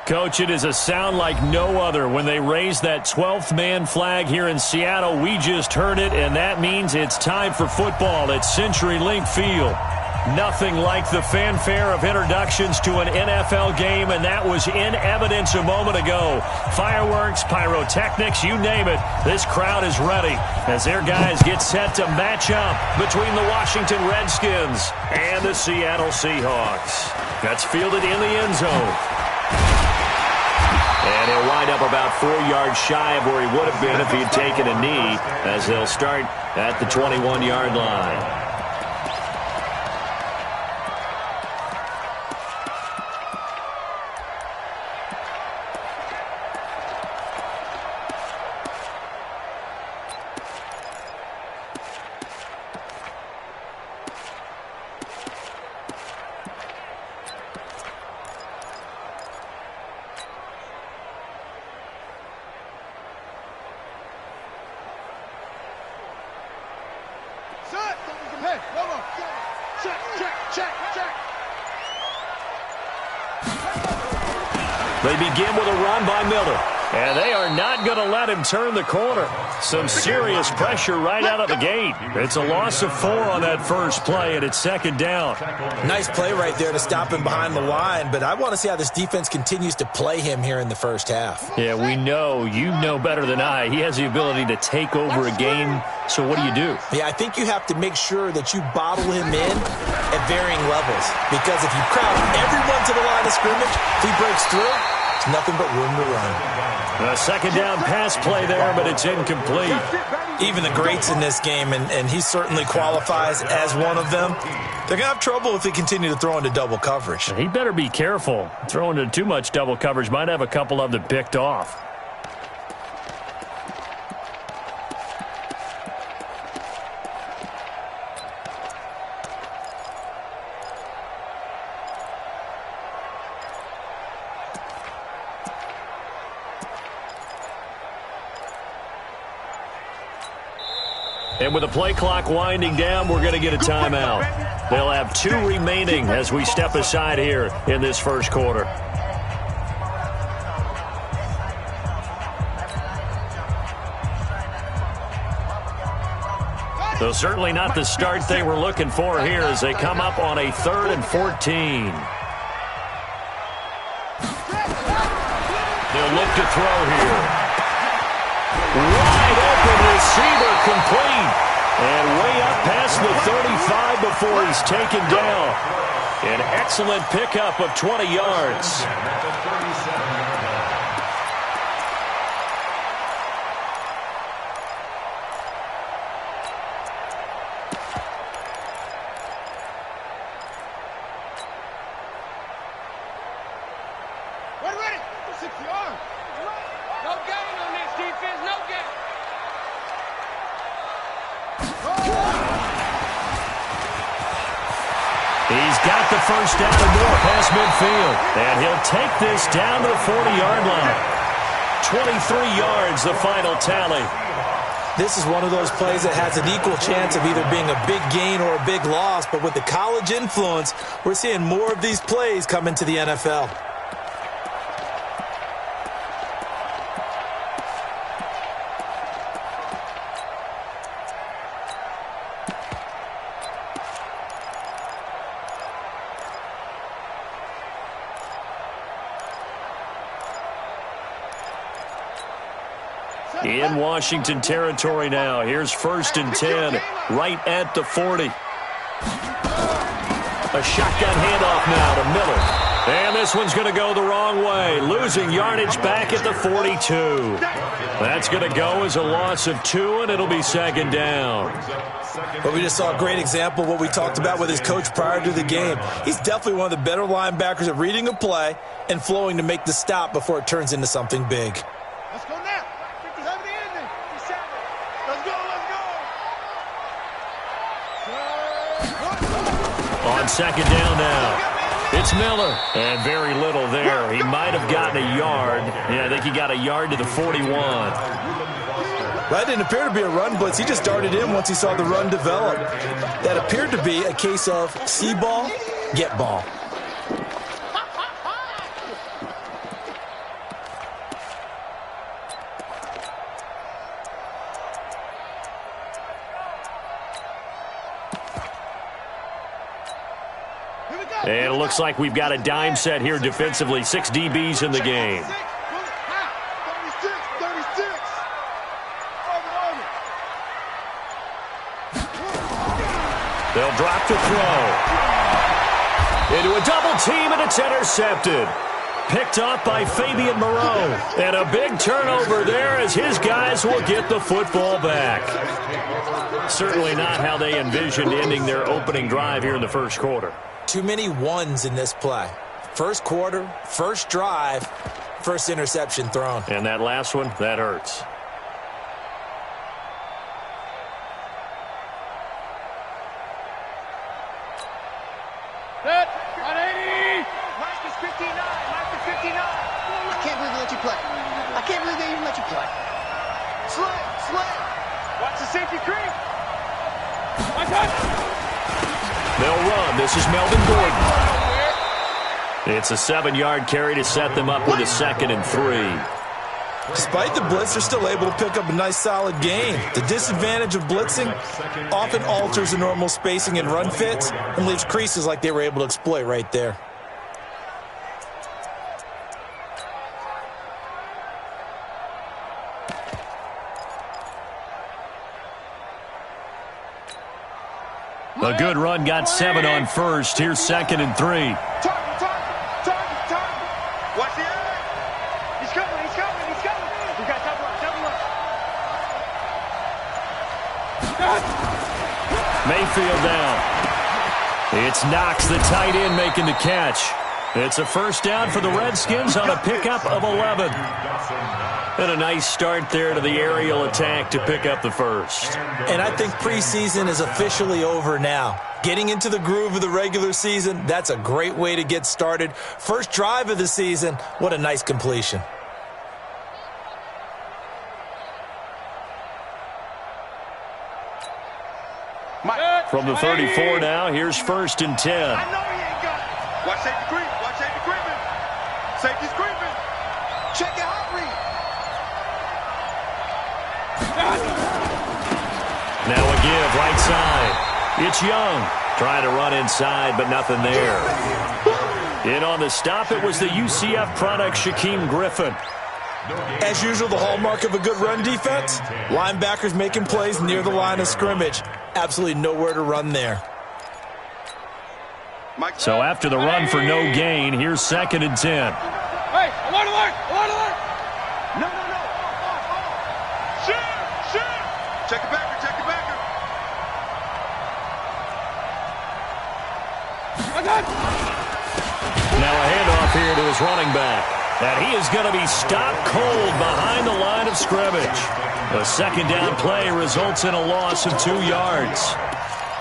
Coach, it is a sound like no other when they raise that 12th man flag here in Seattle. We just heard it, and that means it's time for football at CenturyLink Field. Nothing like the fanfare of introductions to an NFL game, and that was in evidence a moment ago. Fireworks, pyrotechnics, you name it. This crowd is ready as their guys get set to match up between the Washington Redskins and the Seattle Seahawks. That's fielded in the end zone. And he'll wind up about 4 yards shy of where he would have been if he had taken a knee, as they'll start at the 21-yard line. They begin with a run by Miller. And they are not going to let him turn the corner. Some serious pressure right out of the gate. It's a loss of 4 on that first play, and it's second down. Nice play right there to stop him behind the line, but I want to see how this defense continues to play him here in the first half. Yeah, we know. You know better than I. He has the ability to take over a game, so what do? Yeah, I think you have to make sure that you bottle him in at varying levels, because if you crowd everyone to the line of scrimmage, if he breaks through, it's nothing but room to run. A second down pass play there, but it's incomplete. Even the greats in this game, and he certainly qualifies as one of them, they're going to have trouble if they continue to throw into double coverage. He better be careful. Throwing into too much double coverage might have a couple of them picked off. And with the play clock winding down, we're going to get a timeout. They'll have 2 remaining as we step aside here in this first quarter. So certainly not the start they were looking for here as they come up on a 3rd and 14. They'll look to throw here. Wide open receiver complete. And way up past the 35 before he's taken down. An excellent pickup of 20 yards. He's got the first down and more past midfield. And he'll take this down to the 40-yard line. 23 yards, the final tally. This is one of those plays that has an equal chance of either being a big gain or a big loss. But with the college influence, we're seeing more of these plays come into the NFL. In Washington territory now. Here's 1st and 10, right at the 40. A shotgun handoff now to Miller. And this one's going to go the wrong way, losing yardage back at the 42. That's going to go as a loss of 2, and it'll be second down. But we just saw a great example of what we talked about with his coach prior to the game. He's definitely one of the better linebackers at reading a play and flowing to make the stop before it turns into something big. Let's go now. On second down now, it's Miller. And very little there. He might have gotten a yard. Yeah, I think he got a yard to the 41. That didn't appear to be a run blitz. He just darted in once he saw the run develop. That appeared to be a case of see ball, get ball. And it looks like we've got a dime set here defensively. 6 DBs in the game. They'll drop to throw. Into a double team, and it's intercepted. Picked off by Fabian Moreau. And a big turnover there as his guys will get the football back. Certainly not how they envisioned ending their opening drive here in the first quarter. Too many ones in this play. First quarter, first drive, first interception thrown. And that last one, that hurts. They'll run. This is Melvin Gordon. It's a 7-yard carry to set them up with a 2nd and 3. Despite the blitz, they're still able to pick up a nice solid gain. The disadvantage of blitzing often alters the normal spacing and run fits and leaves creases like they were able to exploit right there. A good run, got 7 on first. Here's 2nd and 3. Watch the eye. He's coming. We got double up. Mayfield down. It's Knox, the tight end, making the catch. It's a first down for the Redskins on a pickup of 11. And a nice start there to the aerial attack to pick up the first. And I think preseason is officially over now. Getting into the groove of the regular season, that's a great way to get started. First drive of the season, what a nice completion. From the 34 now, here's 1st and 10. I know he ain't got it. Watch safety creep. Watch safety creeping. Safety's creeping. Check it out, read. Now a give, right side. It's Young. Trying to run inside, but nothing there. In on the stop, it was the UCF product, Shaquem Griffin. As usual, the hallmark of a good run defense, linebackers making plays near the line of scrimmage. Absolutely nowhere to run there. So after the run for no gain, here's 2nd and 10. Hey, alert. No. Shoot. Check it back. Now a handoff here to his running back. And he is going to be stopped cold behind the line of scrimmage. The 2nd down play results in a loss of 2 yards.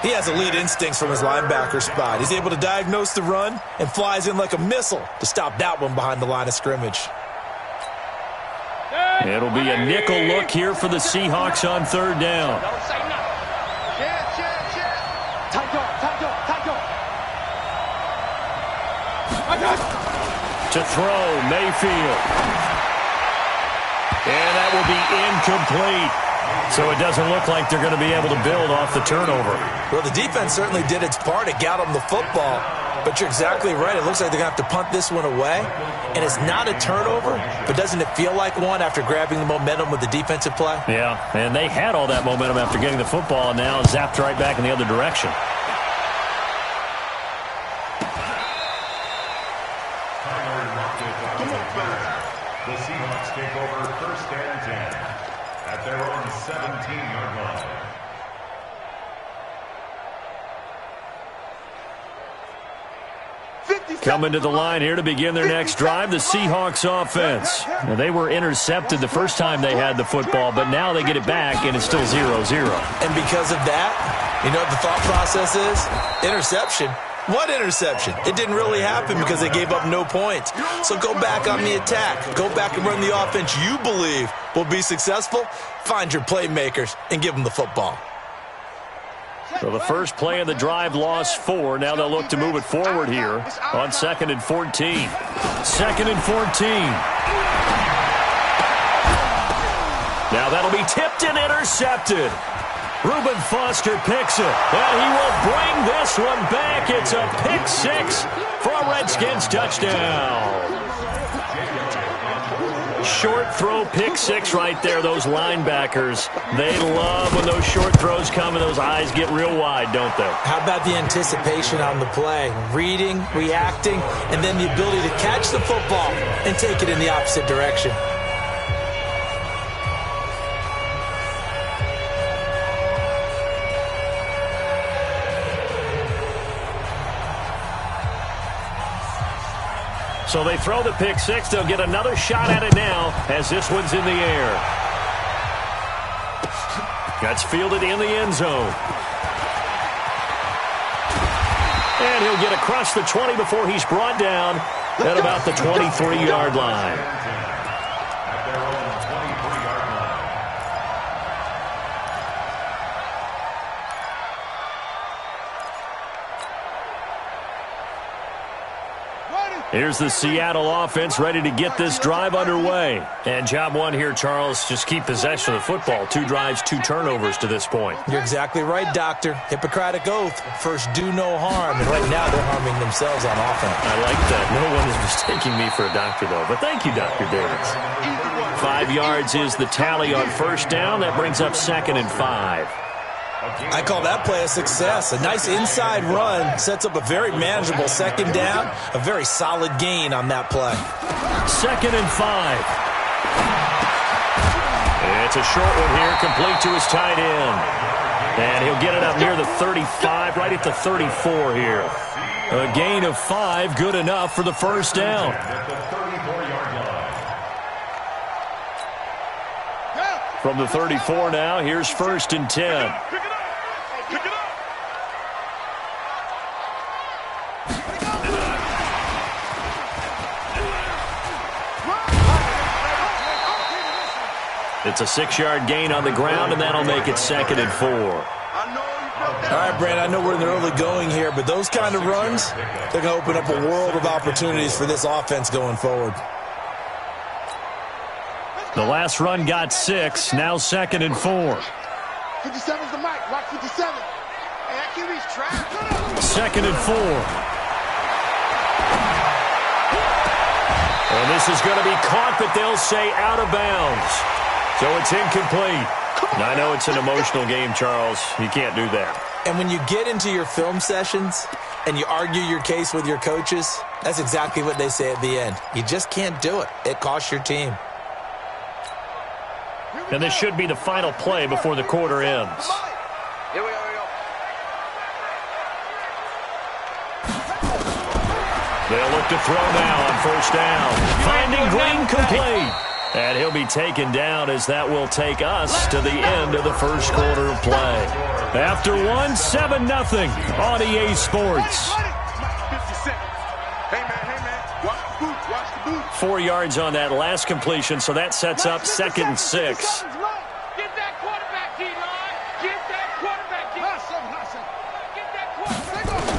He has elite instincts from his linebacker spot. He's able to diagnose the run and flies in like a missile to stop that one behind the line of scrimmage. It'll be a nickel look here for the Seahawks on 3rd down. Don't say nothing. Tight go. To throw, Mayfield. And that will be incomplete. So it doesn't look like they're going to be able to build off the turnover. Well, the defense certainly did its part. It got them the football. But you're exactly right. It looks like they're going to have to punt this one away. And it's not a turnover, but doesn't it feel like one after grabbing the momentum with the defensive play? Yeah, and they had all that momentum after getting the football and now zapped right back in the other direction. The Seahawks take over 1st and 10 at their own 17-yard line. Coming to the line here to begin their next drive, the Seahawks offense. Now, they were intercepted the first time they had the football, but now they get it back, and it's still 0-0. And because of that, you know what the thought process is? Interception. What interception? It didn't really happen because they gave up no points. So go back on the attack. Go back and run the offense you believe will be successful. Find your playmakers and give them the football. So the first play of the drive lost 4. Now they'll look to move it forward here on 2nd and 14. 2nd and 14. Now that'll be tipped and intercepted. Reuben Foster picks it, and he will bring this one back. It's a pick six for a Redskins touchdown. Short throw pick six right there. Those linebackers, they love when those short throws come and those eyes get real wide, don't they? How about the anticipation on the play? Reading, reacting, and then the ability to catch the football and take it in the opposite direction. So they throw the pick six. They'll get another shot at it now as this one's in the air. That's fielded in the end zone. And he'll get across the 20 before he's brought down at about the 23-yard line. Here's the Seattle offense ready to get this drive underway. And job one here, Charles, just keep possession of the football. 2 drives, 2 turnovers to this point. You're exactly right, Doctor. Hippocratic oath. First, do no harm. And right now, they're harming themselves on offense. I like that. No one is mistaking me for a doctor, though. But thank you, Dr. Davis. 5 yards is the tally on first down. That brings up 2nd and 5. I call that play a success. A nice inside run sets up a very manageable 2nd down. A very solid gain on that play. 2nd and 5. It's a short one here, complete to his tight end. And he'll get it up near the 35, right at the 34 here. A gain of 5, good enough for the first down. From the 34 now, here's 1st and 10. It's a 6-yard gain on the ground, and that'll make it 2nd and 4. All right, Brad, I know we're in the early going here, but those kind of runs, they're going to open up a world of opportunities for this offense going forward. The last run got 6, now 2nd and 4. 57's the mic. Watch 57. Hey, that QB's trapped. 2nd and 4. And this is going to be caught, but they'll say out of bounds. So it's incomplete. I know it's an emotional game, Charles. You can't do that. And when you get into your film sessions and you argue your case with your coaches, that's exactly what they say at the end. You just can't do it. It costs your team. And this should be the final play before the quarter ends. Here we go. They'll look to throw now on first down. Finding Green complete. And he'll be taken down as that will take us to the end of the first quarter of play. After one, 7-0 on EA Sports. 4 yards on that last completion, so that sets up 2nd and 6. Get that quarterback, D-line. Get that quarterback, D-line.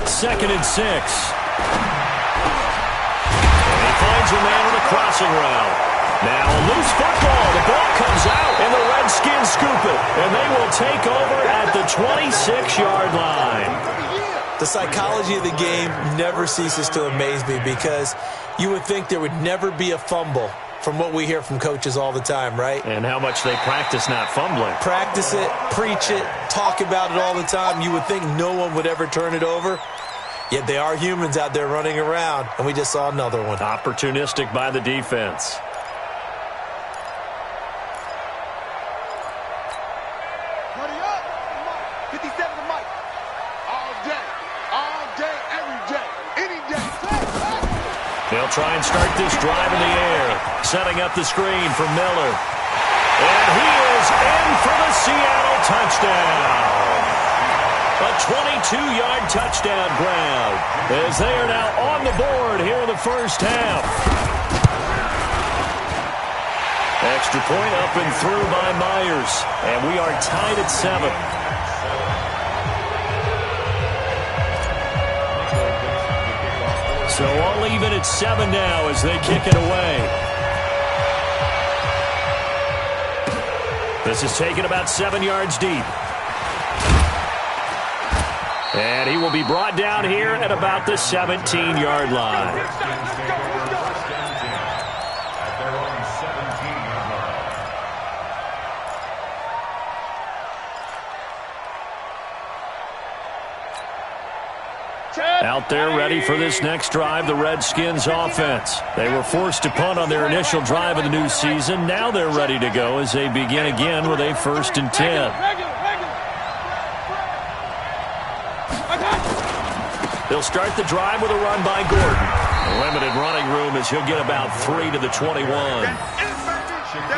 2nd and 6. And he finds a man on a crossing route. Now a loose football. The ball comes out, and the Redskins scoop it. And they will take over at the 26-yard line. The psychology of the game never ceases to amaze me because you would think there would never be a fumble from what we hear from coaches all the time, right? And how much they practice not fumbling. Practice it, preach it, talk about it all the time. You would think no one would ever turn it over. Yet they are humans out there running around, and we just saw another one. Opportunistic by the defense. They'll try and start this drive in the air. Setting up the screen for Miller. And he is in for the Seattle touchdown. A 22-yard touchdown grab as they are now on the board here in the first half. Extra point up and through by Myers. And we are tied at 7. So all even at 7 now as they kick it away. This is taken about 7 yards deep. And he will be brought down here at about the 17-yard line. Out there ready for this next drive, the Redskins offense. They were forced to punt on their initial drive of the new season. Now they're ready to go as they begin again with a 1st and 10. They'll start the drive with a run by Gordon. Limited running room as he'll get about 3 to the 21.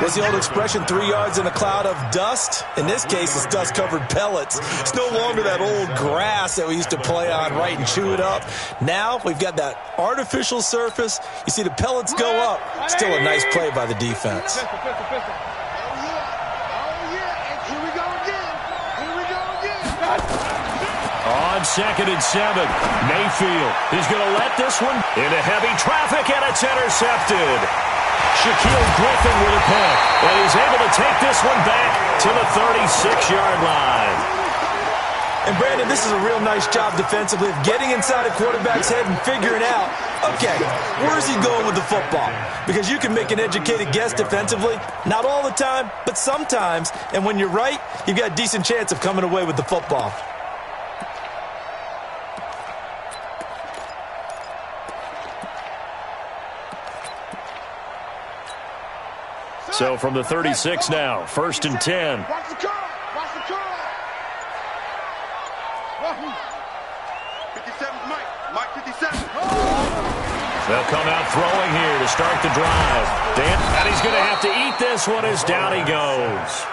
What's the old expression, 3 yards in a cloud of dust? In this case, it's dust-covered pellets. It's no longer that old grass that we used to play on, right, and chew it up. Now we've got that artificial surface. You see the pellets go up. Still a nice play by the defense. Oh, yeah. And here we go again. Here we go again. On 2nd and 7, Mayfield is going to let this one into heavy traffic, and it's intercepted. Shaquille Griffin with a pick, and he's able to take this one back to the 36-yard line. And, Brandon, this is a real nice job defensively of getting inside a quarterback's head and figuring out, okay, where's he going with the football? Because you can make an educated guess defensively, not all the time, but sometimes. And when you're right, you've got a decent chance of coming away with the football. So from the 36 now, 1st and 10. Watch the curl. Watch the curl. 57, Mike 57. They'll come out throwing here to start the drive. And he's going to have to eat this one as down he goes.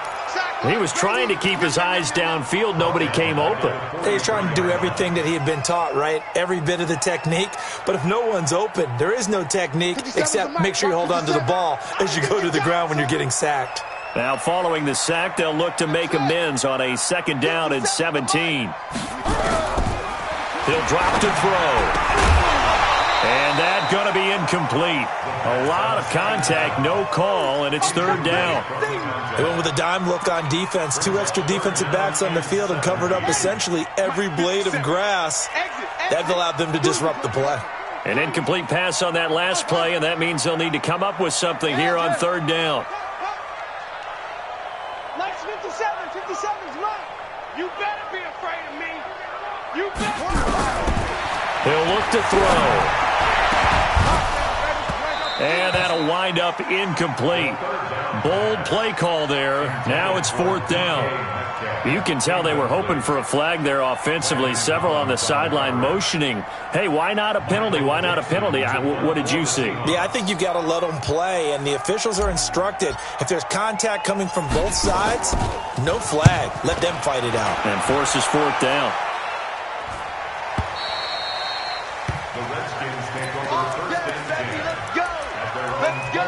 He was trying to keep his eyes downfield. Nobody came open. He's trying to do everything that he had been taught, right? Every bit of the technique. But if no one's open, there is no technique except make sure you hold on to the ball as you go to the ground when you're getting sacked. Now following the sack, they'll look to make amends on a 2nd down and 17. He'll drop to throw. And that's going to be incomplete. A lot of contact, no call, and it's 3rd down. They went with a dime look on defense. 2 extra defensive backs on the field and covered up essentially every blade of grass. That allowed them to disrupt the play. An incomplete pass on that last play, and that means they'll need to come up with something here on 3rd down. Lex 57's mine. You better be afraid of me. You better. He'll look to throw. And that'll wind up incomplete. Bold play call there. Now it's 4th down. You can tell they were hoping for a flag there offensively. Several on the sideline motioning, hey, why not a penalty? Why not a penalty? What did you see? Yeah, I think you've got to let them play, and the officials are instructed. If there's contact coming from both sides, no flag. Let them fight it out. And forces 4th down. The Redskins take over 1st and 10. Let's go. Let's go.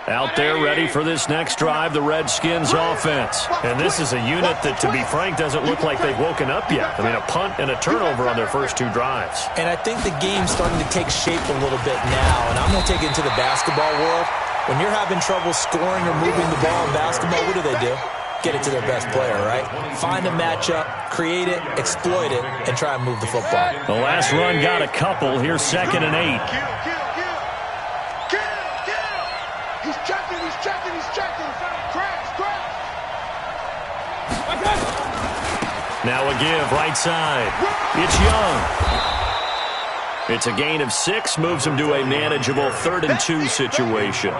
Out there ready for this next drive, the Redskins offense. And this is a unit that, to be frank, doesn't look like they've woken up yet. I mean, a punt and a turnover on their first 2 drives. And I think the game's starting to take shape a little bit now, and I'm going to take it into the basketball world. When you're having trouble scoring or moving the ball in basketball, what do? Get it to their best player, right? Find a matchup, create it, exploit it, and try and move the football. The last run got a couple. Here's 2nd and 8. Kill. He's checking. Crash. Now a give, right side. It's Young. It's a gain of 6, moves him to a manageable 3rd and 2 situation.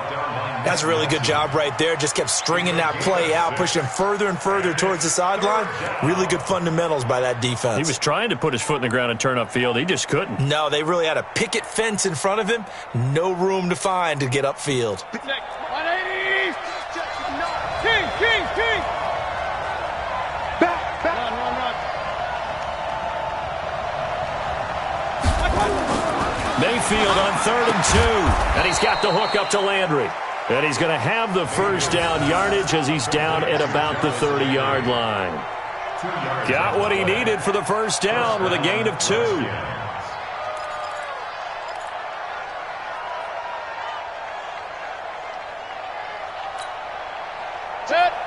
That's a really good job right there. Just kept stringing that play out, pushing further and further towards the sideline. Really good fundamentals by that defense. He was trying to put his foot in the ground and turn upfield. He just couldn't. No, they really had a picket fence in front of him. No room to find to get upfield. 180. King. Back. Run. Mayfield on 3rd and 2. And he's got the hook up to Landry. And he's going to have the first down yardage as he's down at about the 30-yard line. Got what he needed for the first down with a gain of 2.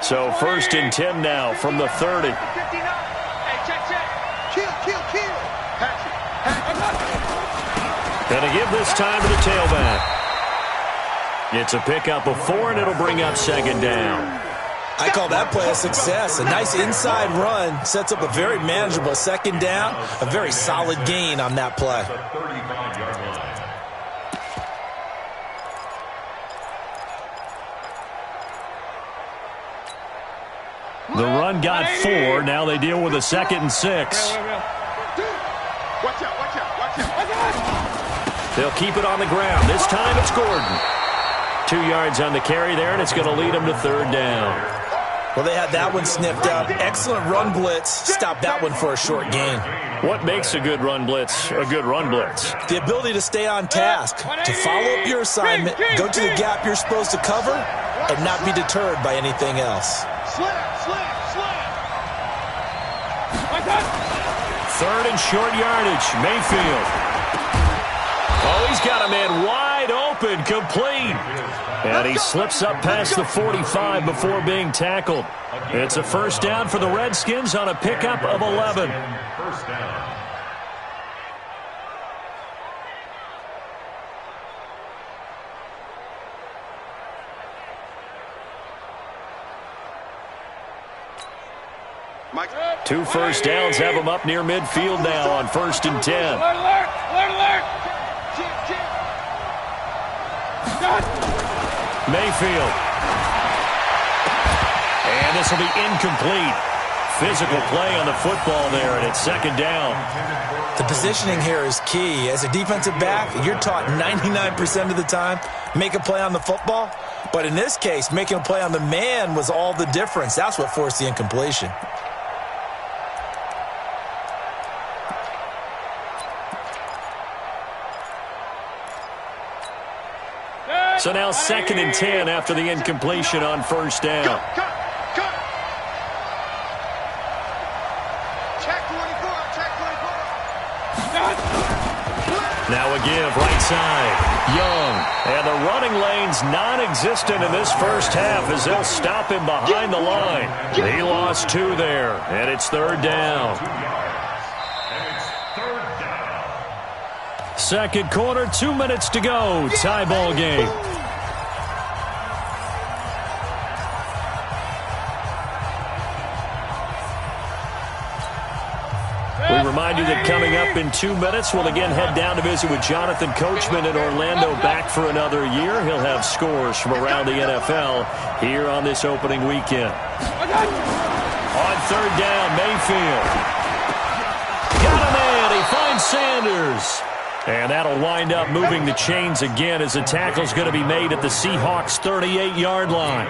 So 1st and 10 now from the 30. Going to give this time to the tailback. It's a pickup of 4, and it'll bring up 2nd down. I call that play a success. A nice inside run sets up a very manageable 2nd down. A very solid gain on that play. The run got 4. Now they deal with a 2nd and 6. Watch out, watch out, watch out. They'll keep it on the ground. This time it's Gordon. 2 yards on the carry there, and it's going to lead them to 3rd down. Well, they had that one sniffed up. Excellent run blitz. Stop that one for a short gain. What makes a good run blitz a good run blitz? The ability to stay on task, to follow up your assignment, go to the gap you're supposed to cover, and not be deterred by anything else. Slam. 3rd and short yardage. Mayfield. Oh, he's got a man wide open, complete. And he slips up past the 45 before being tackled. It's a 1st down for the Redskins on a pickup of 11. 1st down. Mike. 2 first downs have them up near midfield now on 1st and 10. Alert. Mayfield. And this will be incomplete. Physical play on the football there, and it's 2nd down. The positioning here is key. As a defensive back, you're taught 99% of the time, make a play on the football. But in this case, making a play on the man was all the difference. That's what forced the incompletion. So now 2nd and 10 after the incompletion on 1st down. Cut. Check 24. Now a give right side. Young. And the running lane's non-existent in this 1st half as they'll stop him behind the line. He lost 2 there, and it's 3rd down. 2nd quarter, 2 minutes to go. Tie ball game. We remind you that coming up in 2 minutes, we'll again head down to visit with Jonathan Coachman in Orlando, back for another year. He'll have scores from around the NFL here on this opening weekend. On 3rd down, Mayfield. Got him in. He finds Sanders. And that'll wind up moving the chains again as the tackle's going to be made at the Seahawks' 38-yard line.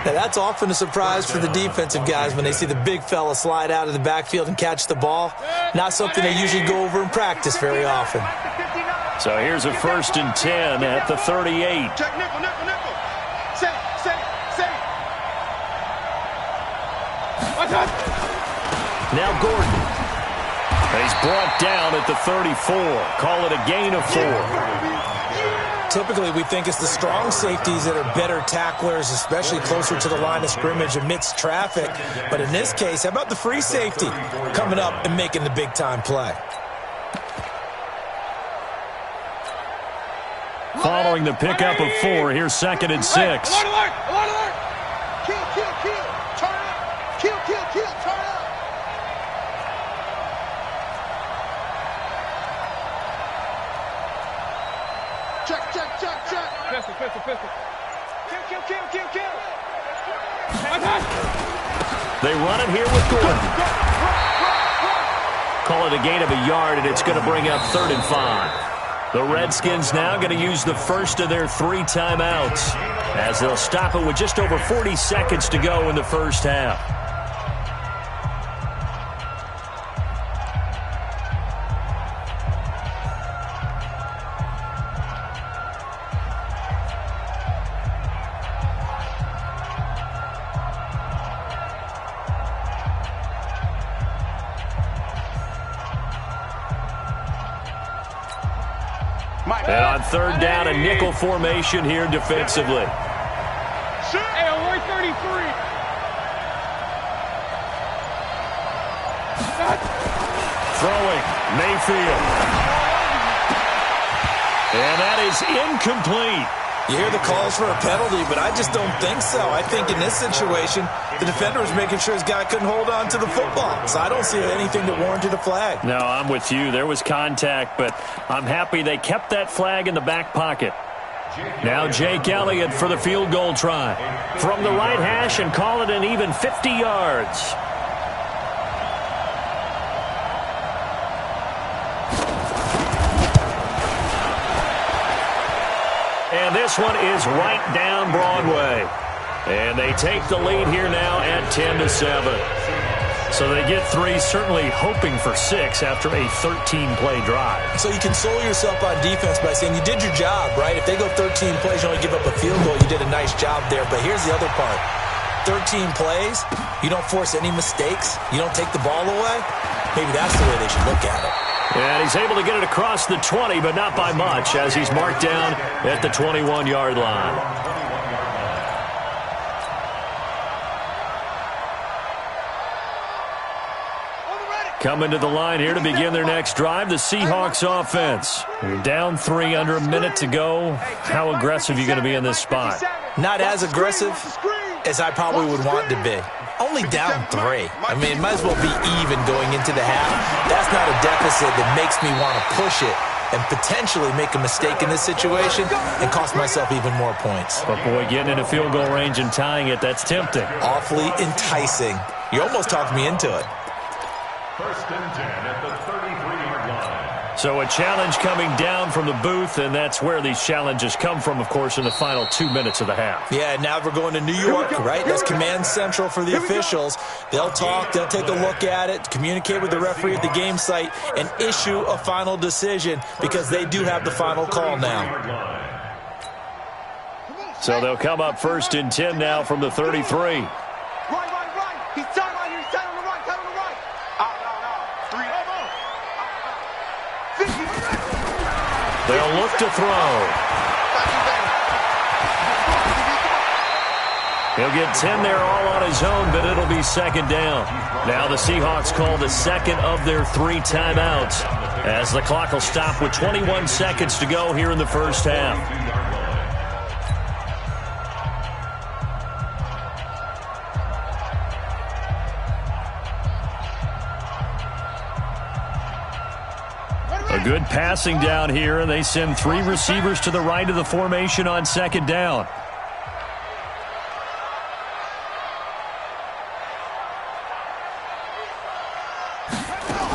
Now, that's often a surprise for the defensive guys when they see the big fella slide out of the backfield and catch the ball. Not something they usually go over in practice very often. So here's a 1st and 10 at the 38. Check nickel. Say. Now Gordon. And he's brought down at the 34. Call it a gain of 4. Typically, we think it's the strong safeties that are better tacklers, especially closer to the line of scrimmage amidst traffic. But in this case, how about the free safety coming up and making the big-time play? Following the pickup of 4, here's 2nd and 6. Alert. Kill. Turn up. Kill. Turn up. Check. Pistol. Kill. They run it here with Gordon. Call it a gain of a yard, and it's going to bring up 3rd and 5. The Redskins now going to use the first of their 3 timeouts as they'll stop it with just over 40 seconds to go in the 1st half. And on 3rd down, a nickel formation here defensively. Hey, we're 35. Throwing, Mayfield. And that is incomplete. You hear the calls for a penalty, but I just don't think so. I think in this situation, the defender was making sure his guy couldn't hold on to the football. So I don't see anything that warranted a flag. No, I'm with you. There was contact, but I'm happy they kept that flag in the back pocket. Now Jake Elliott for the field goal try. From the right hash and call it an even 50 yards. And this one is right down Broadway. And they take the lead here now at 10-7. So they get 3, certainly hoping for 6 after a 13-play drive. So you console yourself on defense by saying you did your job, right? If they go 13 plays, you only give up a field goal, you did a nice job there. But here's the other part. 13 plays, you don't force any mistakes, you don't take the ball away. Maybe that's the way they should look at it. And he's able to get it across the 20, but not by much, as he's marked down at the 21-yard line. Coming to the line here to begin their next drive, the Seahawks offense. Down 3, under a minute to go. How aggressive are you going to be in this spot? Not as aggressive as I probably would want to be. Only down 3. I mean, it might as well be even going into the half. That's not a deficit that makes me want to push it and potentially make a mistake in this situation and cost myself even more points. But, boy, getting in a field goal range and tying it, that's tempting. Awfully enticing. You almost talked me into it. 1st and 10 at the 33-yard line. So a challenge coming down from the booth, and that's where these challenges come from, of course, in the final 2 minutes of the half. Yeah, now we're going to New York, right? That's command central for the officials. They'll talk, they'll take a look at it, communicate with the referee at the game site, and issue a final decision because they do have the final call now. So they'll come up 1st and 10 now from the 33. Right. He's tied right here. He's tied on the right. Tied on the right. No. 3 over. 50. They'll look to throw. He'll get 10 there all on his own, but it'll be 2nd down. Now the Seahawks call the 2nd of their 3 timeouts as the clock will stop with 21 seconds to go here in the first half. A good passing down here, and they send 3 receivers to the right of the formation on 2nd down.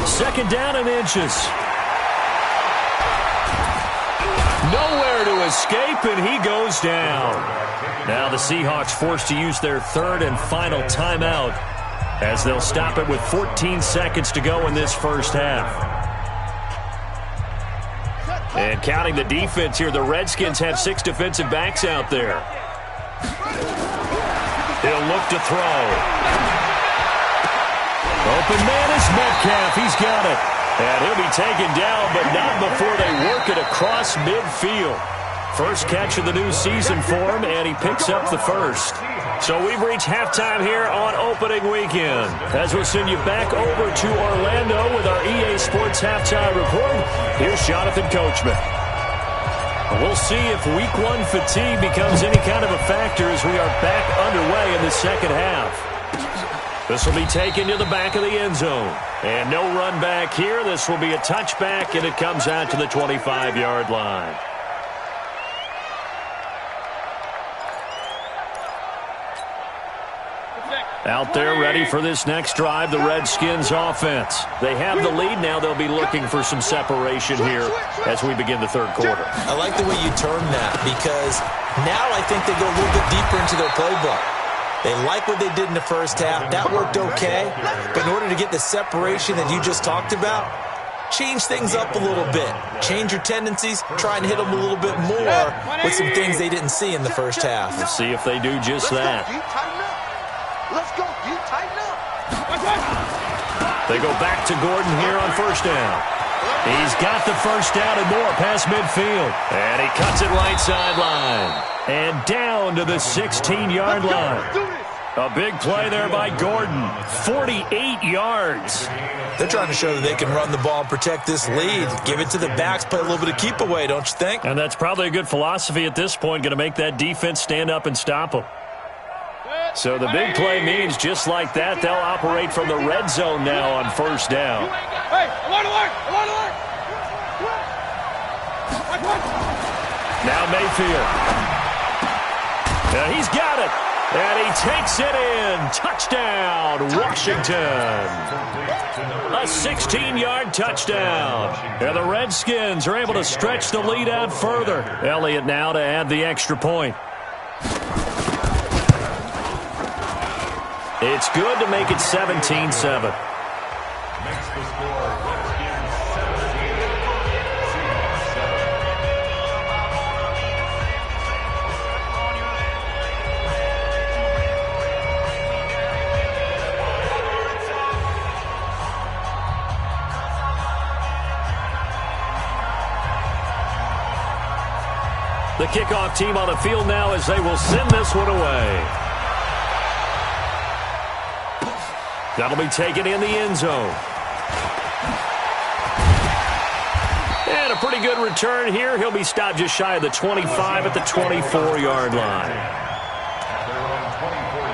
Second down and inches. Nowhere to escape, and he goes down. Now the Seahawks forced to use their 3rd and final timeout as they'll stop it with 14 seconds to go in this first half. And counting the defense here, the Redskins have 6 defensive backs out there. He'll look to throw. Open man is Metcalf. He's got it. And he'll be taken down, but not before they work it across midfield. First catch of the new season for him, and he picks up the 1st. So we've reached halftime here on opening weekend. As we'll send you back over to Orlando with our EA Sports Halftime Report, here's Jonathan Coachman. We'll see if Week 1 fatigue becomes any kind of a factor as we are back underway in the second half. This will be taken to the back of the end zone. And no run back here. This will be a touchback, and it comes out to the 25-yard line. Out there ready for this next drive, the Redskins offense. They have the lead now. They'll be looking for some separation here as we begin the 3rd quarter. I like the way you term that because now I think they go a little bit deeper into their playbook. They like what they did in the first half. That worked okay. But in order to get the separation that you just talked about, change things up a little bit. Change your tendencies. Try and hit them a little bit more with some things they didn't see in the first half. Let's see if they do just that. Let's go. You tighten up. They go back to Gordon here on 1st down. He's got the 1st down and more past midfield. And he cuts it right sideline. And down to the 16-yard line. A big play there by Gordon. 48 yards. They're trying to show that they can run the ball and protect this lead. Give it to the backs, play a little bit of keep away, don't you think? And that's probably a good philosophy at this point, going to make that defense stand up and stop them. So the big play means just like that, they'll operate from the red zone now on first down. Hey, alert! Now Mayfield. He's got it. And he takes it in. Touchdown, Washington. A 16-yard touchdown. And the Redskins are able to stretch the lead out further. Elliott now to add the extra point. It's good to make it 17-7. Makes the score Redskins 17, Seahawks 7. The kickoff team on the field now as they will send this one away. That'll be taken in the end zone. And a pretty good return here. He'll be stopped just shy of the 25 at the 24-yard line. At their own 24-yard line.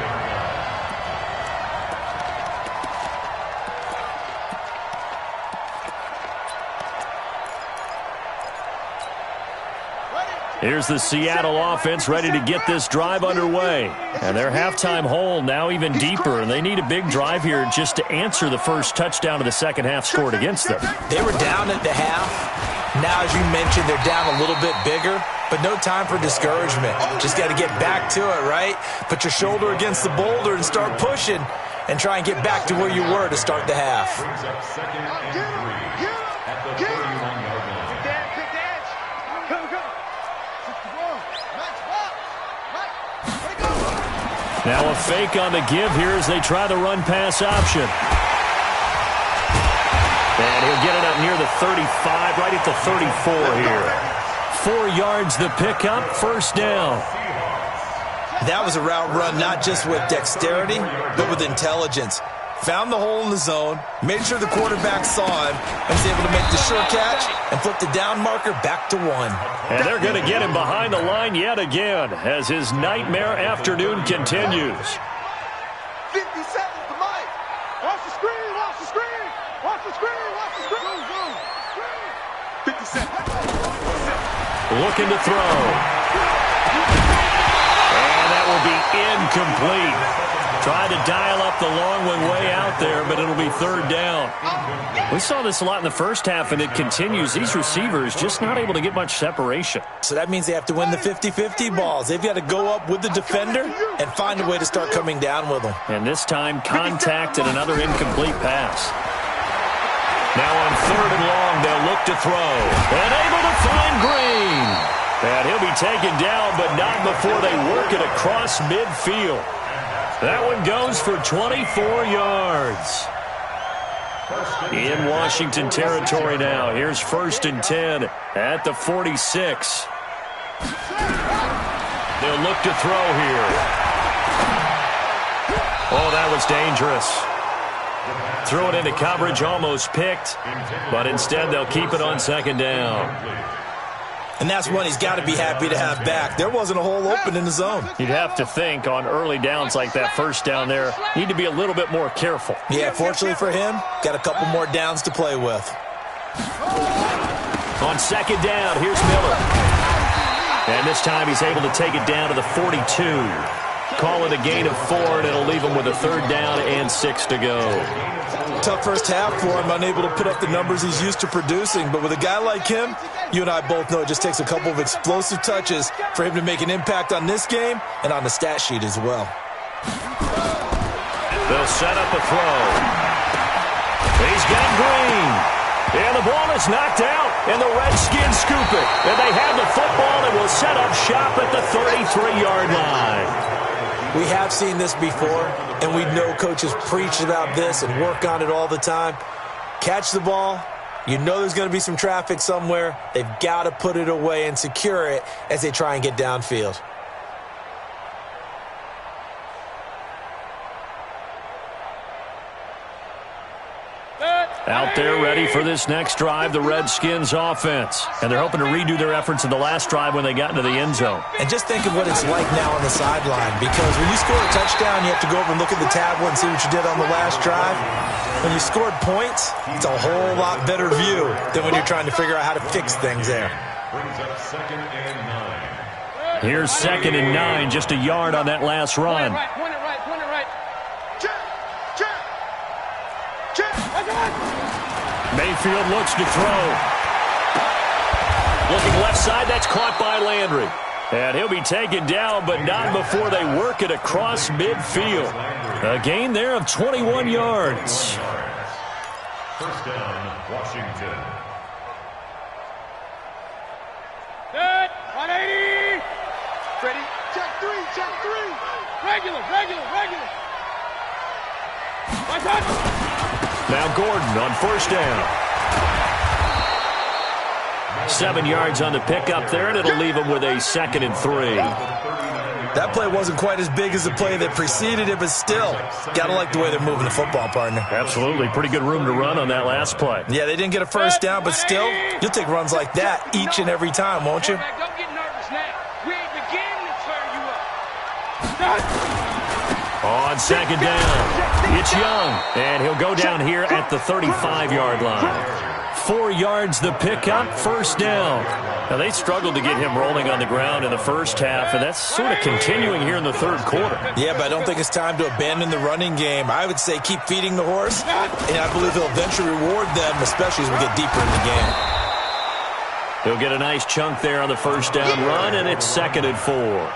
Here's the Seattle offense ready to get this drive underway. And their halftime hole now even deeper, and they need a big drive here just to answer the first touchdown of the second half scored against them. They were down at the half. Now, as you mentioned, they're down a little bit bigger, but no time for discouragement. Just got to get back to it, right? Put your shoulder against the boulder and start pushing and try and get back to where you were to start the half. Brings up 2nd and 3 at the 31-yard line. Now a fake on the give here as they try the run-pass option. And he'll get it up near the 35, right at the 34 here. 4 yards the pickup, first down. That was a route run not just with dexterity, but with intelligence. Found the hole in the zone, made sure the quarterback saw him, and was able to make the sure catch and flip the down marker back to 1. And they're going to get him behind the line yet again as his nightmare afternoon continues. 50 seconds to Mike. Watch the screen, watch the screen. Watch the screen, watch the screen. 50 seconds. Looking to throw. And that will be incomplete. Tried to dial up the long one way out there, but it'll be third down. We saw this a lot in the first half, and it continues. These receivers just not able to get much separation. So that means they have to win the 50-50 balls. They've got to go up with the defender and find a way to start coming down with them. And this time, contact and another incomplete pass. Now on third and long, they'll look to throw. And able to find Green. And he'll be taken down, but not before they work it across midfield. That one goes for 24 yards. In Washington territory now. Here's 1st and 10 at the 46. They'll look to throw here. Oh, that was dangerous. Threw it into coverage, almost picked, but instead they'll keep it on second down. And that's one he's got to be happy to have back. There wasn't a hole open in the zone. You'd have to think on early downs like that first down there, need to be a little bit more careful. Yeah, fortunately for him, got a couple more downs to play with. On second down, here's Miller. And this time he's able to take it down to the 42. Call it a gain of 4, and it'll leave him with a third down and 6 to go. Tough first half for him, unable to put up the numbers he's used to producing. But with a guy like him, you and I both know it just takes a couple of explosive touches for him to make an impact on this game and on the stat sheet as well. They'll set up a throw. He's got Green. And the ball is knocked out, and the Redskins scoop it. And they have the football and will set up shop at the 33-yard line. We have seen this before, and we know coaches preach about this and work on it all the time. Catch the ball. You know there's going to be some traffic somewhere. They've got to put it away and secure it as they try and get downfield. Out there ready for this next drive, the Redskins offense. And they're hoping to redo their efforts in the last drive when they got into the end zone. And just think of what it's like now on the sideline, because when you score a touchdown, you have to go over and look at the tablet and see what you did on the last drive. When you scored points, it's a whole lot better view than when you're trying to figure out how to fix things there. Brings up 2nd and 9. Here's 2nd and 9, just a yard on that last run. Point it right. Check. Mayfield looks to throw. Looking left side, that's caught by Landry. And he'll be taken down, but not before they work it across midfield. A gain there of 21 yards. First down, Washington. Good. 180. Ready? Check three. Regular. Right touch. Now Gordon on first down. 7 yards on the pickup there, and it'll leave him with a 2nd and 3. That play wasn't quite as big as the play that preceded it, but still, got to like the way they're moving the football, partner. Absolutely. Pretty good room to run on that last play. Yeah, they didn't get a first down, but still, you'll take runs like that each and every time, won't you? Don't get nervous now. We ain't beginning to turn you up. On 2nd down, it's Young, and he'll go down here at the 35-yard line. 4 yards the pickup, first down. Now, they struggled to get him rolling on the ground in the first half, and that's sort of continuing here in the third quarter. Yeah, but I don't think it's time to abandon the running game. I would say keep feeding the horse, and I believe he'll eventually reward them, especially as we get deeper in the game. He'll get a nice chunk there on the first down run, and it's 2nd and 4.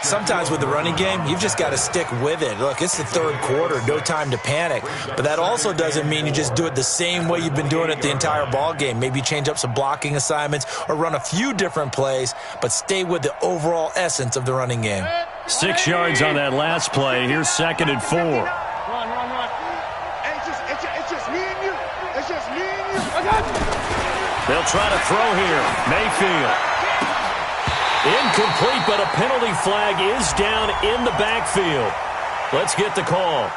Sometimes with the running game, you've just got to stick with it. Look, it's the third quarter, no time to panic. But that also doesn't mean you just do it the same way you've been doing it the entire ball game. Maybe change up some blocking assignments or run a few different plays, but stay with the overall essence of the running game. 6 yards on that last play. Here's 2nd and 4. Run. It's just me and you. It's just me and you. They'll try to throw here. Mayfield. Incomplete, but a penalty flag is down in the backfield. Let's get the call.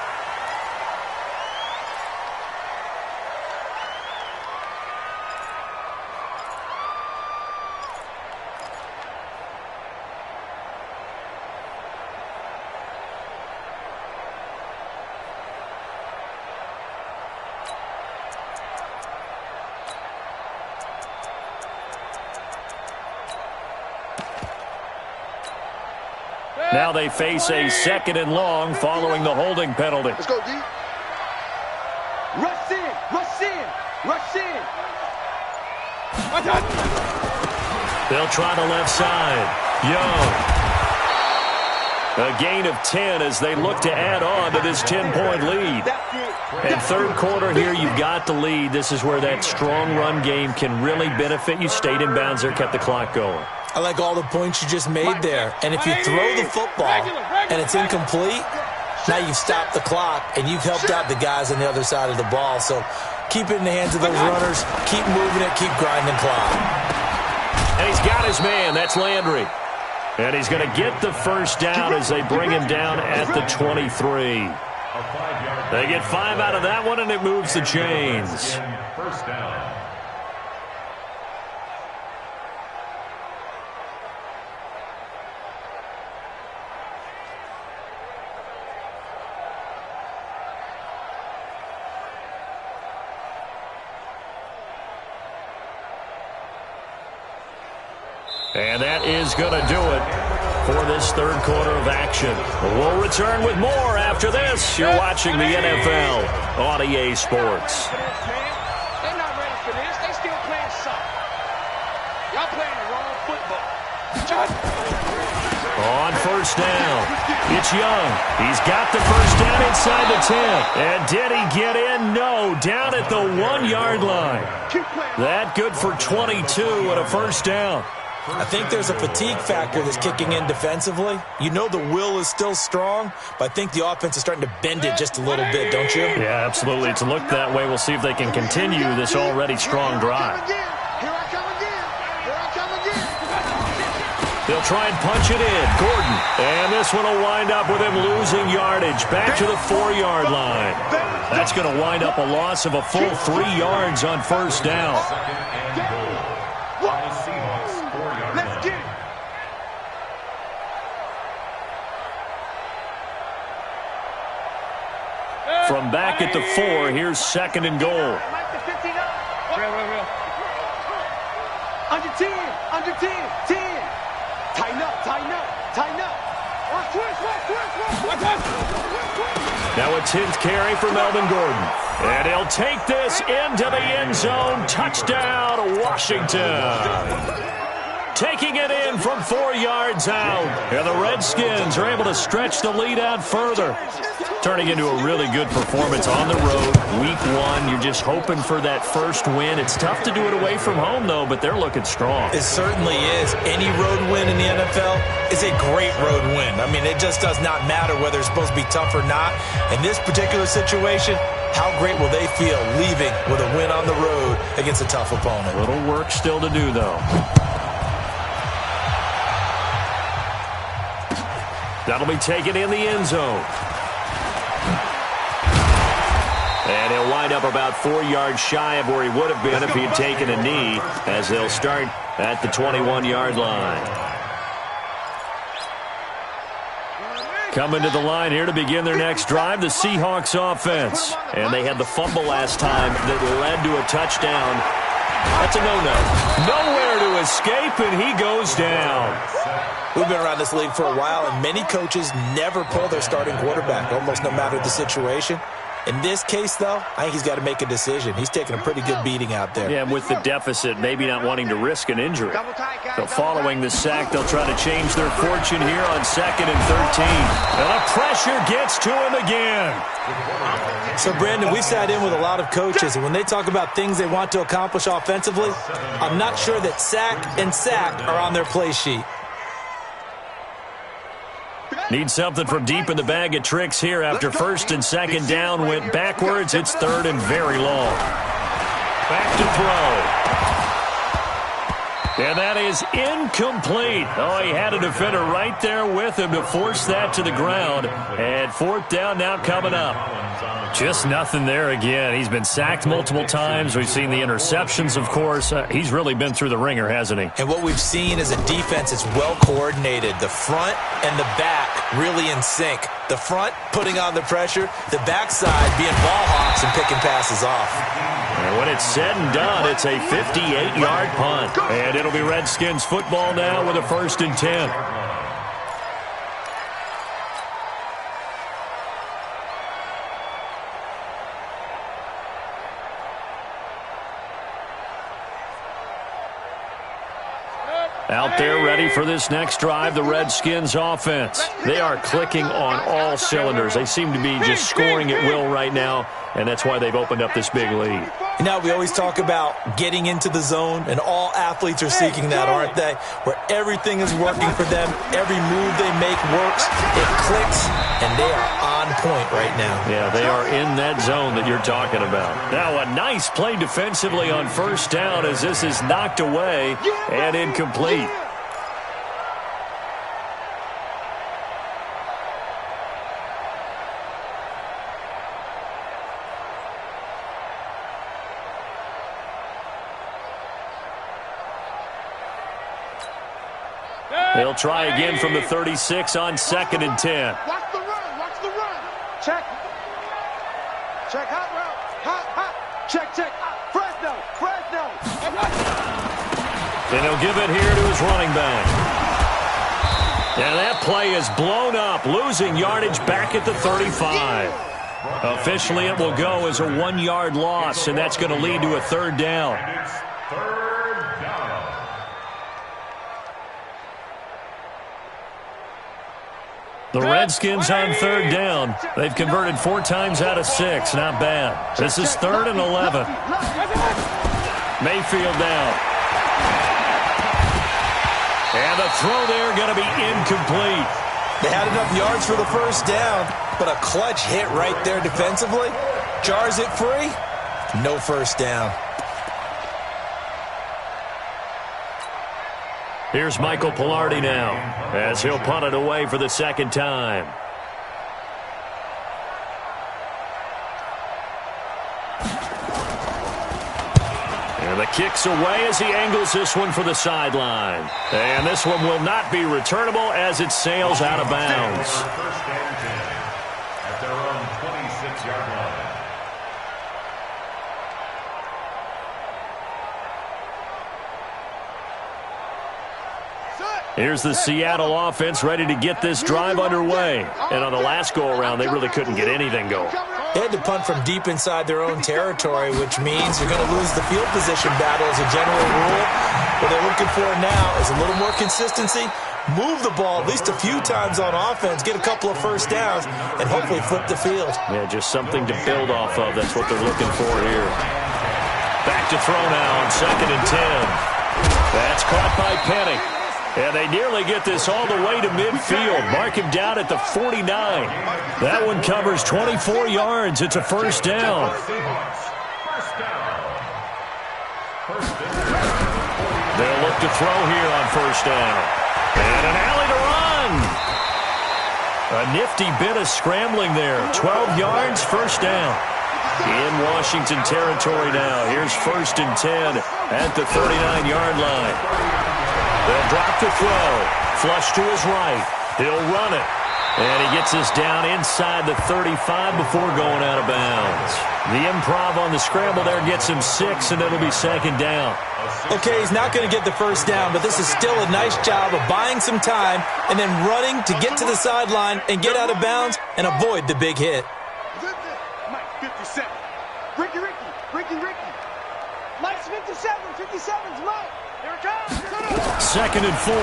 Now they face a 2nd and long following the holding penalty. Let's go, D. Rush in. They'll try the left side. Young. A gain of 10 as they look to add on to this 10-point lead. And third quarter here, you've got the lead. This is where that strong run game can really benefit you. Stayed in bounds there, kept the clock going. I like all the points you just made there. And if you throw the football and it's incomplete, now you've stopped the clock and you've helped out the guys on the other side of the ball. So keep it in the hands of those runners. Keep moving it. Keep grinding clock. And he's got his man. That's Landry. And he's going to get the first down as they bring him down at the 23. They get 5 out of that one, and it moves the chains. First down. And that is going to do it for this third quarter of action. We'll return with more after this. You're watching the NFL on EA Sports. They're not ready for this. They still playing soccer. Y'all playing the wrong football. On first down, it's Young. He's got the first down inside the 10. And did he get in? No, down at the 1-yard line. That good for 22 and a first down. I think there's a fatigue factor that's kicking in defensively. You know the will is still strong, but I think the offense is starting to bend it just a little bit, don't you? Yeah, absolutely. It's looked that way. We'll see if they can continue this already strong drive. They'll try and punch it in. Gordon. And this one will wind up with him losing yardage back to the 4-yard line. That's going to wind up a loss of a full 3 yards on first down. From back at the 4, here's 2nd and goal. Under 10, under 10, 10. Tighten up, tighten up, tighten up. Watch twist, watch twist, watch twist. Now a 10th carry for Melvin Gordon. And he'll take this into the end zone. Touchdown, Washington. Taking it in from 4 yards out. And the Redskins are able to stretch the lead out further. Turning into a really good performance on the road. Week 1, you're just hoping for that first win. It's tough to do it away from home, though, but they're looking strong. It certainly is. Any road win in the NFL is a great road win. I mean, it just does not matter whether it's supposed to be tough or not. In this particular situation, how great will they feel leaving with a win on the road against a tough opponent? A little work still to do, though. That'll be taken in the end zone. And he'll wind up about 4 yards shy of where he would have been if he had taken a knee, as they'll start at the 21-yard line. Coming to the line here to begin their next drive, the Seahawks offense. And they had the fumble last time that led to a touchdown. That's a no-no. Nowhere to escape, and he goes down. We've been around this league for a while, and many coaches never pull their starting quarterback, almost no matter the situation. In this case, though, I think he's got to make a decision. He's taking a pretty good beating out there. Yeah, and with the deficit, maybe not wanting to risk an injury. So following the sack, they'll try to change their fortune here on 2nd and 13. And the pressure gets to him again. So, Brandon, we've sat in with a lot of coaches, and when they talk about things they want to accomplish offensively, I'm not sure that sack and sack are on their play sheet. Need something from deep in the bag of tricks here after 1st and 2nd down went backwards. It's 3rd and very long. Back to throw. And that is incomplete. Oh, he had a defender right there with him to force that to the ground. And 4th down now coming up. Just nothing there again. He's been sacked multiple times. We've seen the interceptions, of course. He's really been through the ringer, hasn't he? And what we've seen is a defense that's well coordinated. The front and the back really in sync. The front putting on the pressure, the backside being ball hawks and picking passes off. And when it's said and done, it's a 58-yard punt. And it'll be Redskins football now with a 1st and 10. Out there ready for this next drive, the Redskins offense. They are clicking on all cylinders. They seem to be just scoring at will right now, and that's why they've opened up this big lead. You know, we always talk about getting into the zone, and all athletes are seeking that, aren't they? Where everything is working for them, every move they make works, it clicks, and they are on point right now. Yeah, they are in that zone that you're talking about. Now, a nice play defensively on 1st down as this is knocked away and incomplete. They'll try again from the 36 on 2nd and 10. Watch the run, watch the run. Check. Check, hot route, hot. Check. Fresno. And he'll give it here to his running back. And that play is blown up, losing yardage back at the 35. Officially, it will go as a 1-yard loss, and that's going to lead to a 3rd down. The Redskins on 3rd down. They've converted 4 times out of 6. Not bad. This is 3rd and 11. Mayfield down. And the throw there going to be incomplete. They had enough yards for the 1st down, but a clutch hit right there defensively. Jars it free. No 1st down. Here's Michael Pilardi now as he'll punt it away for the second time. And the kick's away as he angles this one for the sideline. And this one will not be returnable as it sails out of bounds. First and 10 at their own 26-yard line. Here's the Seattle offense ready to get this drive underway. And on the last go-around, they really couldn't get anything going. They had to punt from deep inside their own territory, which means you're going to lose the field position battle as a general rule. What they're looking for now is a little more consistency, move the ball at least a few times on offense, get a couple of first downs, and hopefully flip the field. Yeah, just something to build off of. That's what they're looking for here. Back to throw now on 2nd and 10. That's caught by Penny. And they nearly get this all the way to midfield. Mark him down at the 49. That one covers 24 yards. It's a first down. They'll look to throw here on first down. And an alley to run. A nifty bit of scrambling there. 12 yards, first down. In Washington territory now. Here's 1st and 10 at the 39-yard line. They'll drop the throw. Flush to his right. He'll run it. And he gets us down inside the 35 before going out of bounds. The improv on the scramble there gets him 6, and it'll be 2nd down. Okay, he's not going to get the first down, but this is still a nice job of buying some time and then running to get to the sideline and get out of bounds and avoid the big hit. Mike, 57. Ricky. Mike's 57. 57's Mike. Here it comes. 2nd and 4.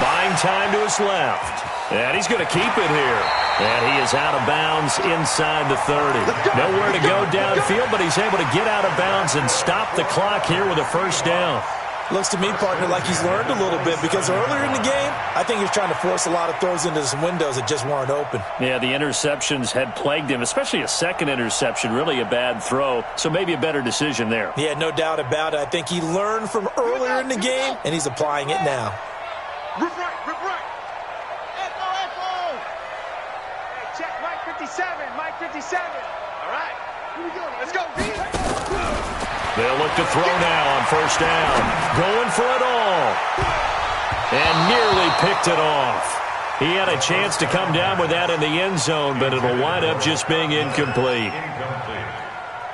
Buying time to his left. And he's going to keep it here. And he is out of bounds inside the 30. Nowhere to go downfield, but he's able to get out of bounds and stop the clock here with a first down. Looks to me, partner, like he's learned a little bit because earlier in the game, I think he was trying to force a lot of throws into some windows that just weren't open. Yeah, the interceptions had plagued him, especially a second interception, really a bad throw. So maybe a better decision there. Yeah, no doubt about it. I think he learned from earlier in the game, and he's applying it now. Rip right. Echo. Hey, check Mike 57. All right. Here we go. Let's go. They'll look to throw now on first down. Going for it all. And nearly picked it off. He had a chance to come down with that in the end zone, but it'll wind up just being incomplete.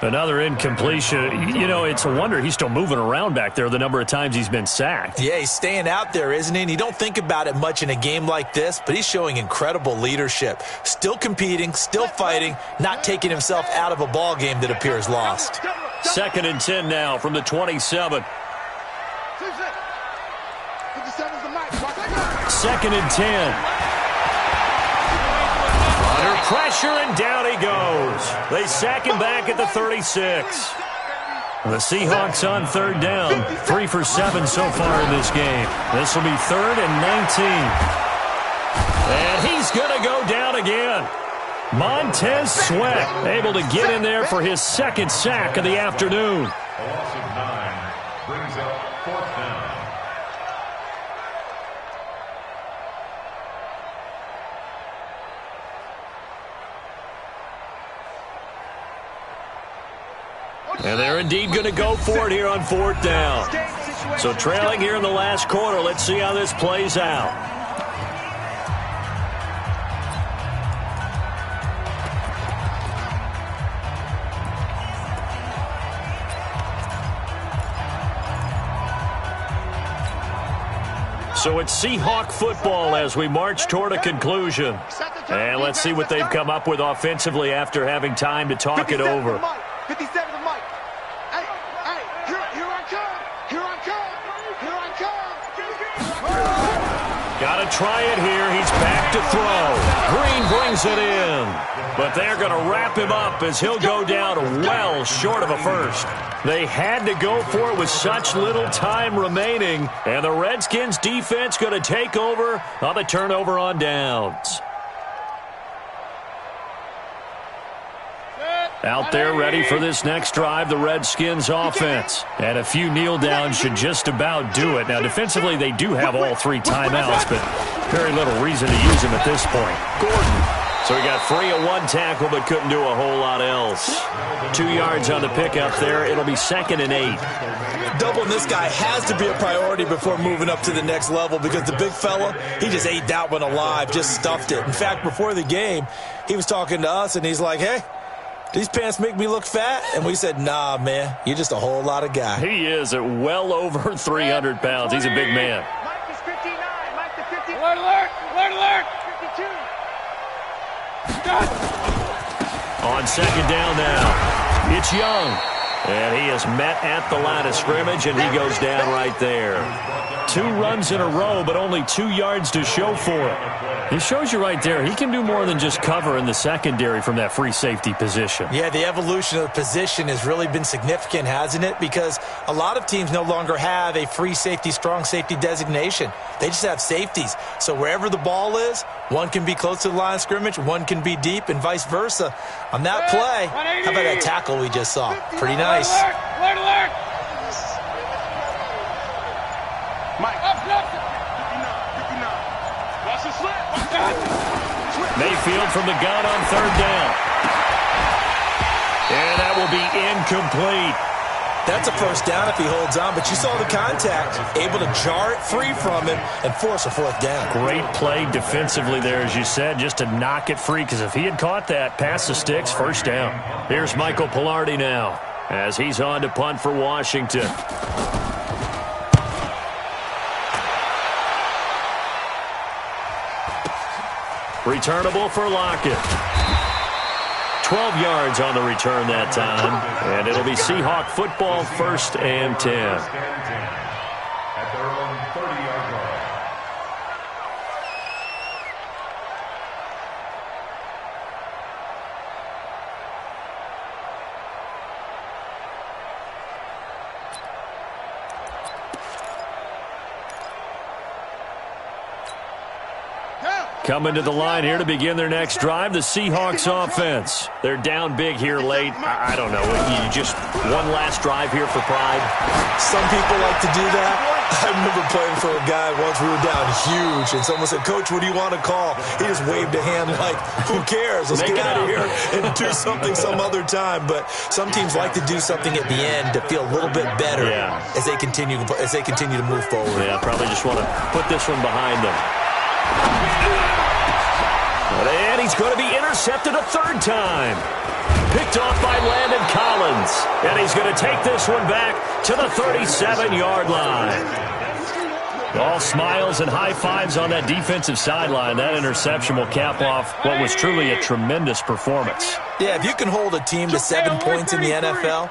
Another incompletion. You know, it's a wonder he's still moving around back there the number of times he's been sacked. Yeah, he's staying out there, isn't he? And you don't think about it much in a game like this, but he's showing incredible leadership. Still competing, still fighting, not taking himself out of a ball game that appears lost. 2nd and 10 now from the 27. 2nd and 10. Under pressure, and down he goes. They sack him back at the 36. The Seahawks on 3rd down. 3 for 7 so far in this game. This will be 3rd and 19. And he's going to go down again. Montez Sweat able to get in there for his 2nd sack of the afternoon. A loss of 9 brings up 4th down. And they're indeed going to go for it here on 4th down. So trailing here in the last quarter. Let's see how this plays out. So it's Seahawk football as we march toward a conclusion. And let's see what they've come up with offensively after having time to talk it over. 57 to Mike. Hey, here I come. Got to try it here. He's back to throw. Green brings it in. But they're going to wrap him up as he'll go down well short of a first. They had to go for it with such little time remaining. And the Redskins defense going to take over on the turnover on downs. Set. Out there ready for this next drive, the Redskins offense. And a few kneel downs should just about do it. Now, defensively, they do have all 3 timeouts, but very little reason to use them at this point. Gordon. So he got free of 1 tackle, but couldn't do a whole lot else. 2 yards on the pickup there. It'll be 2nd and 8. Doubling this guy has to be a priority before moving up to the next level because the big fella, he just ate that one alive, just stuffed it. In fact, before the game, he was talking to us, and he's like, hey, these pants make me look fat? And we said, nah, man, you're just a whole lot of guy. He is at well over 300 pounds. He's a big man. Mike is 59. Mike is 59. Alert, alert! Alert, alert! 52. On 2nd down now, it's Young. And he is met at the line of scrimmage, and he goes down right there. 2 runs in a row, but only 2 yards to show for it. He shows you right there, he can do more than just cover in the secondary from that free safety position. Yeah, the evolution of the position has really been significant, hasn't it? Because a lot of teams no longer have a free safety, strong safety designation. They just have safeties. So wherever the ball is, one can be close to the line of scrimmage, one can be deep, and vice versa. On that play, how about that tackle we just saw? Pretty nice. Alert, alert, alert! Mike. Up, up! 59. Watch the slip. Mayfield from the gun on 3rd down. And that will be incomplete. That's a first down if he holds on, but you saw the contact, able to jar it free from him and force a 4th down. Great play defensively there, as you said, just to knock it free, because if he had caught that, past the sticks, 1st down. Here's Michael Pilardi now, as he's on to punt for Washington. Returnable for Lockett. 12 yards on the return that time. And it'll be Seahawk football, 1st and 10. At their own 30-yard line. Coming to the line here to begin their next drive, the Seahawks offense. They're down big here late. I don't know. You just one last drive here for pride? Some people like to do that. I remember playing for a guy once. We were down huge, and someone said, Coach, what do you want to call? He just waved a hand like, who cares? Let's get out of here and do something some other time. But some teams like to do something at the end to feel a little bit better as they continue to move forward. Yeah, probably just want to put this one behind them. And he's going to be intercepted a 3rd time. Picked off by Landon Collins. And he's going to take this one back to the 37-yard line. All smiles and high fives on that defensive sideline. That interception will cap off what was truly a tremendous performance. Yeah, if you can hold a team to 7 points in the NFL,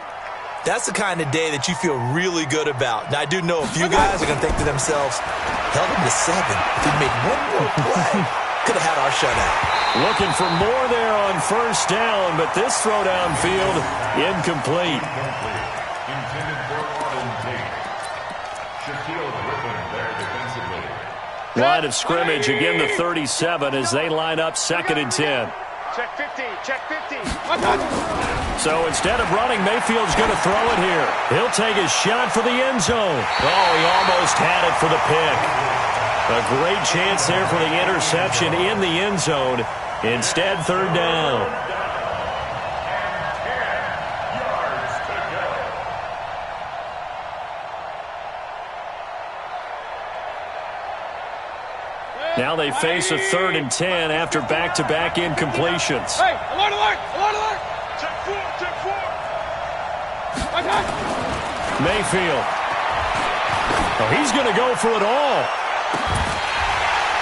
that's the kind of day that you feel really good about. Now, I do know a few guys are going to think to themselves, held him to 7. If he'd made one more play, could have had our shutout. Looking for more there on 1st down, but this throw downfield, incomplete. Intended for Auburn Tate. Shaquille Griffin there defensively. Line of scrimmage, again the 37 as they line up 2nd and 10. Check 50. Check 50. So instead of running, Mayfield's going to throw it here. He'll take his shot for the end zone. Oh, he almost had it for the pick. A great chance there for the interception in the end zone. Instead, 3rd down. And 10 yards to go. Now they face a 3rd and 10 after back-to-back incompletions. Hey, alert, alert! Alert, alert! Check 4. Check 4. Okay. Mayfield. Oh, he's going to go for it all.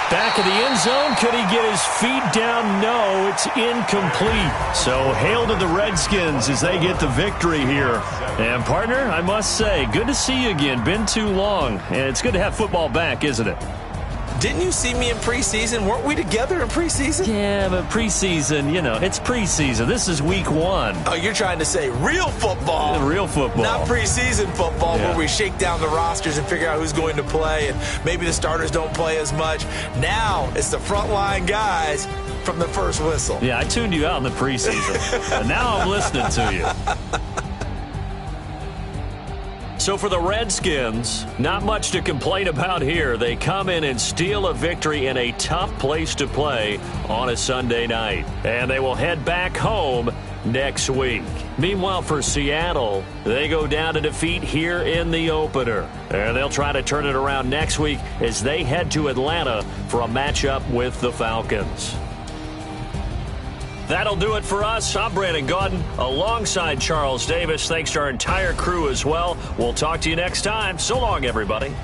Back of the end zone. Could he get his feet down? No, it's incomplete. So hail to the Redskins as they get the victory here. And partner, I must say, good to see you again. Been too long. And it's good to have football back, isn't it? Didn't you see me in preseason? Weren't we together in preseason? Yeah, but preseason, it's preseason. This is week 1. Oh, you're trying to say real football. Real football. Not preseason football where we shake down the rosters and figure out who's going to play, and maybe the starters don't play as much. Now it's the frontline guys from the first whistle. Yeah, I tuned you out in the preseason, and now I'm listening to you. So for the Redskins, not much to complain about here. They come in and steal a victory in a tough place to play on a Sunday night. And they will head back home next week. Meanwhile, for Seattle, they go down to defeat here in the opener. And they'll try to turn it around next week as they head to Atlanta for a matchup with the Falcons. That'll do it for us. I'm Brandon Gaudin alongside Charles Davis. Thanks to our entire crew as well. We'll talk to you next time. So long, everybody.